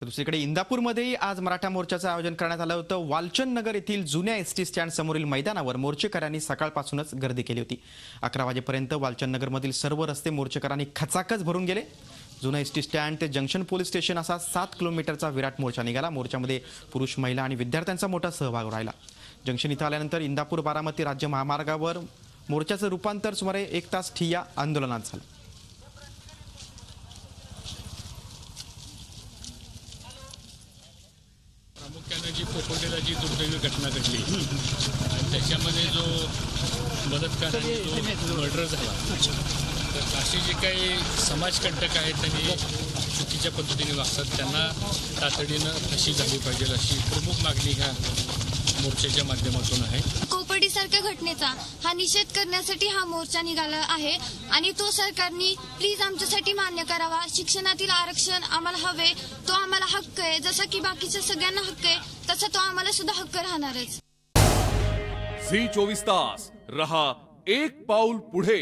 तर दुसरीकडे इंदापूरमध्येही आज मराठा मोर्चाचं आयोजन करण्यात आलं होतं। वालचंद नगर येथील जुन्या एसटी स्टँड समोरील मैदानावर मोर्चेकऱ्यांनी सकाळपासूनच गर्दी केली होती। 11 वाजेपर्यंत वालचंद नगरमधील सर्व रस्ते मोर्चेकऱ्यांनी खचाखच भरून गेले। जुना एसटी स्टँड ते जंक्शन पोलीस स्टेशन असा 7 किलोमीटरचा विराट मोर्चा निघाला। मोर्चामध्ये पुरुष, महिला आणि विद्यार्थ्यांचा मोठा सहभाग राहिला। जंक्शन इथं आल्यानंतर इंदापूर बारामती राज्य महामार्गावर मोर्चाचं रूपांतर सुमारे 1 तास ठिय्या आंदोलनात झालं। प्रामुख्याने जी पोकोटेला जी दुर्दैवी घटना घडली आणि त्याच्यामध्ये जो बलात्कार आणि जो मर्डर झाला, तर असे जे काही समाजकंटक आहेत त्यांनी चुकीच्या पद्धतीने वागतात, त्यांना तातडीनं फाशी झाली पाहिजे अशी प्रमुख मागणी ह्या मोर्चाच्या माध्यमातून आहे। कोपर्डीसारख्या घटनेचा हा निषेध करण्यासाठी हा मोर्चा निघाला आहे आणि तो सरकारने प्लीज आमच्यासाठी मान्य करावा। शिक्षणातील आरक्षण आम्हाला हवे, तो आम्हाला हक्क आहे, जसा की बाकीच्या सगळ्यांना हक्क आहे तसा तो आम्हाला सुद्धा हक्क राहणारच। झी 24 तास रहा एक पाऊल पुढे।